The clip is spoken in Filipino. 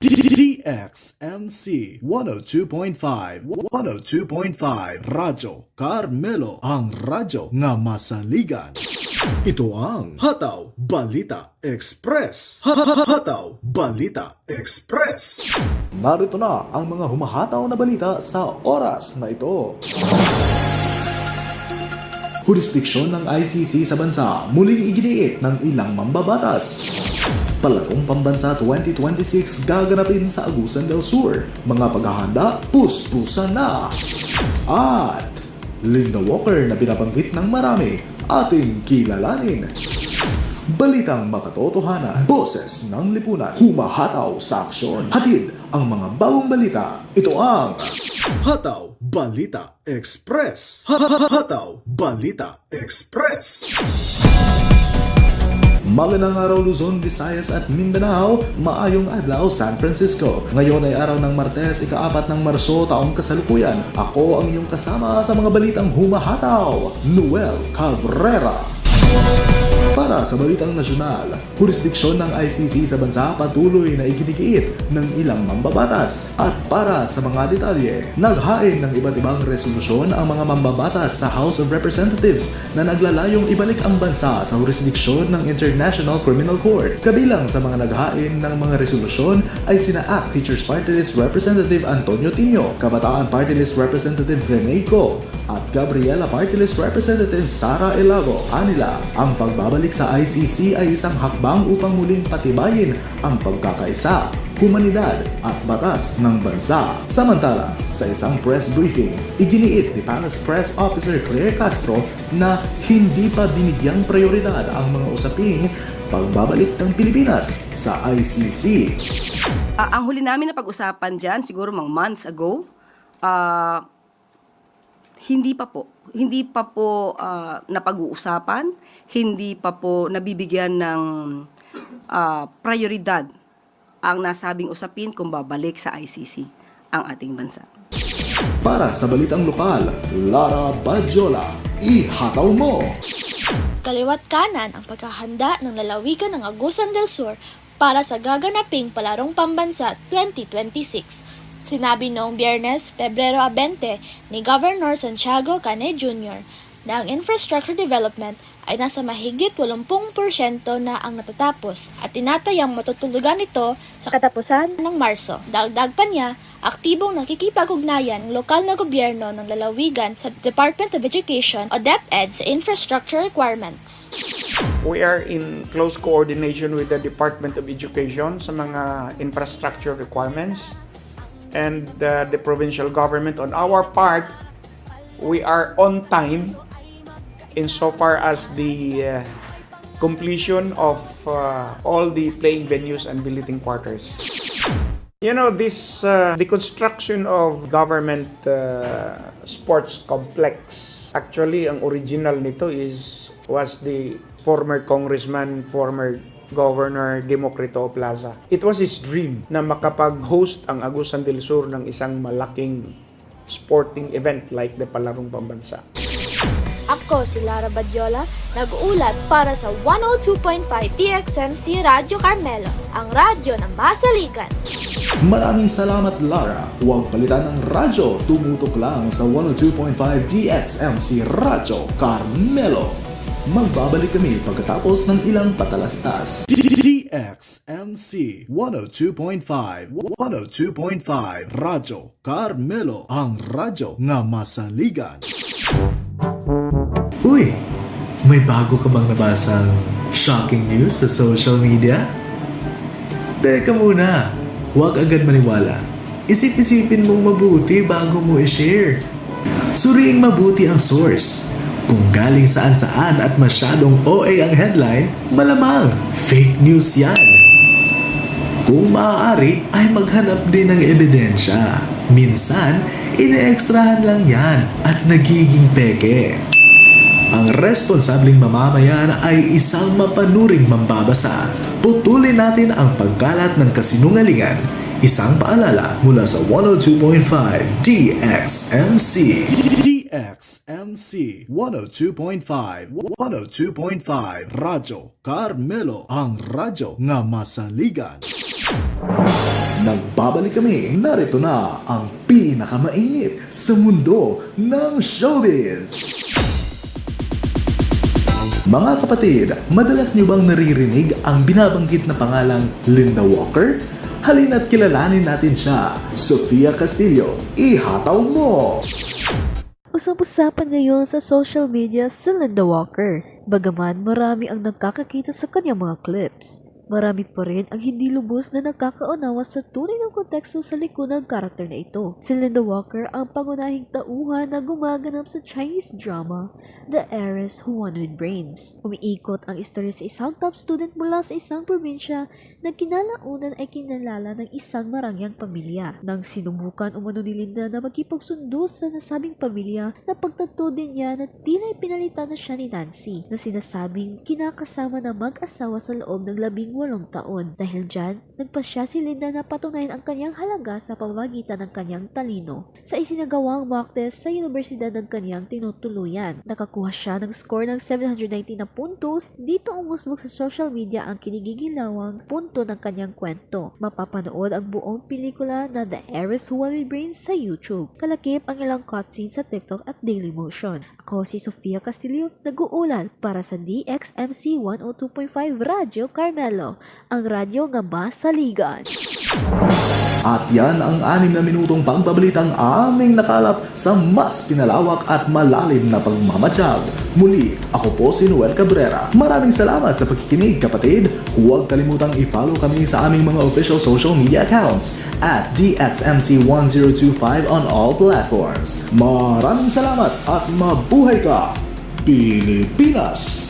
DXMC 102.5 Radyo Carmelo, ang radyo nga masaligan. Ito ang Hataw Balita Express. Hataw Balita Express. Narito na ang mga humahataw na balita sa oras na ito. Jurisdiksyon ng ICC sa bansa muling iginiit ng ilang mambabatas. Palarong Pambansa 2026 gaganapin sa Agusan del Sur. Mga paghahanda, puspusan na. At Linda Walker na binabanggit ng marami, ating kilalanin. Balitang makatotohanan, boses ng lipunan, humahataw sa aksyon. Hatid ang mga bagong balita. Ito ang Hataw Balita Express. Hataw Balita Express. Magandang araw Luzon, Visayas at Mindanao, maayong adlaw San Francisco. Ngayon ay araw ng Martes, ika-4 ng Marso, taong kasalukuyan. Ako ang inyong kasama sa mga balitang humahataw, Noel Cabrera. Para sa balitang nasyonal, jurisdiksyon ng ICC sa bansa patuloy na iginigiit ng ilang mambabatas. At para sa mga detalye, naghain ng iba't ibang resolusyon ang mga mambabatas sa House of Representatives na naglalayong ibalik ang bansa sa jurisdiksyon ng International Criminal Court. Kabilang sa mga naghain ng mga resolusyon ay sina ACT Teachers Party List Representative Antonio Tino, Kabataan Party List Representative Rene Co, at Gabriela Party List Representative Sara Elago. Kanila, ang pagbabalik sa ICC ay isang hakbang upang muling patibayin ang pagkakaisa, humanidad at batas ng bansa. Samantala, sa isang press briefing, iginiit ni Palace Press Officer Claire Castro na hindi pa binigyang prioridad ang mga usaping pagbabalik ng Pilipinas sa ICC. Ang huli namin na pag-usapan dyan, siguro mga months ago, hindi pa po napag-uusapan, hindi pa po nabibigyan ng prioridad ang nasabing usapin kung babalik sa ICC ang ating bansa. Para sa balitang lokal, Lara Badjola, ihataw mo! Kaliwat kanan ang pagkahanda ng lalawigan ng Agusan del Sur para sa gaganaping Palarong Pambansa 2026. Sinabi noong Biyernes, Pebrero 20 ni Governor Santiago Canay Jr. na ang infrastructure development ay nasa mahigit 80% na ang natatapos at tinatayang matutulugan ito sa katapusan ng Marso. Dagdag pa niya, aktibong nakikipag-ugnayan ng lokal na gobyerno ng lalawigan sa Department of Education o DepEd sa infrastructure requirements. We are in close coordination with the Department of Education sa mga infrastructure requirements and the provincial government. On our part, we are on time insofar as the completion of all the playing venues and billeting quarters. You know, this the construction of government sports complex, actually ang original nito was the former congressman, former Governor Democrito Plaza. It was his dream na makapag-host ang Agusan del Sur ng isang malaking sporting event like the Palarong Pambansa. Ako si Lara Badjola, nag-uulat para sa 102.5 DXMC Radyo Carmelo, ang radyo ng masaligan. Maraming salamat Lara. Huwag palitan ng radyo. Tumutok lang sa 102.5 DXMC Radyo Carmelo. Magbabalik kami pagkatapos ng ilang patalastas. DXMC 102.5 Radyo Carmelo, ang radyo nga masaligan. Uy, may bago ka bang nabasang shocking news sa social media? Teka muna, huwag agad maniwala. Isip-isipin mong mabuti bago mo i-share. Suriing mabuti ang source. Kung galing saan-saan at masyadong OA ang headline, malamang fake news yan. Kung maaari, ay maghanap din ng ebidensya. Minsan, ine-extrahan lang yan at nagiging peke. Ang responsableng mamamayan ay isang mapanuring mambabasa. Putulin natin ang pagkalat ng kasinungalingan. Isang paalala mula sa 102.5 DXMC. DXMC 102.5 Radyo Carmelo, ang radyo nga masaligan. Nagbabalik kami, narito na ang pinakamainit sa mundo ng showbiz. Mga kapatid, madalas niyo bang naririnig ang binabanggit na pangalang Linda Walker? Halina't kilalanin natin siya. Sofia Castillo, ihataw mo! Usap-usapan ngayon sa social media si Linda Walker. Bagaman marami ang nagkakakita sa kanyang mga clips, marami pa rin ang hindi lubos na nakakaunawa sa tunay ng konteksto sa likod ng karakter na ito. Si Linda Walker ang pangunahing tauhan na gumaganap sa Chinese drama The Heiress Who Won with Brains. Umiikot ang istorya sa isang top student mula sa isang probinsya na kinalaunan ay kinalala ng isang marangyang pamilya. Nang sinubukan umano ni Linda na magkipagsundo sa nasabing pamilya, napagtanto din niya na tila pinalitan na siya ni Nancy na sinasabing kinakasama na mag-asawa sa loob ng 18 taon. Dahil dyan, nagpasya si Linda na patunayan ang kanyang halaga sa pamamagitan ng kanyang talino sa isinagawang mock test sa universidad ng kanyang tinutuluyan. Nakakuha siya ng score ng 790 na puntos. Dito umusbog sa social media ang kinigigilawang punto ng kanyang kwento. Mapapanood ang buong pelikula na The Heiress Who Won with Brains sa YouTube. Kalakip ang ilang cutscenes sa TikTok at Dailymotion. Ako si Sofia Castillo, nag-uulat para sa DXMC 102.5 Radyo Carmelo, ang radyo nga masaligan. At yan ang 6 na minutong pagbabalitang aming nakalap sa mas pinalawak at malalim na pagmamatsyag. Muli, ako po si Noel Cabrera. Maraming salamat sa pagkikinig, kapatid. Huwag kalimutang i-follow kami sa aming mga official social media accounts at DXMC1025 on all platforms. Maraming salamat at mabuhay ka, Pilipinas!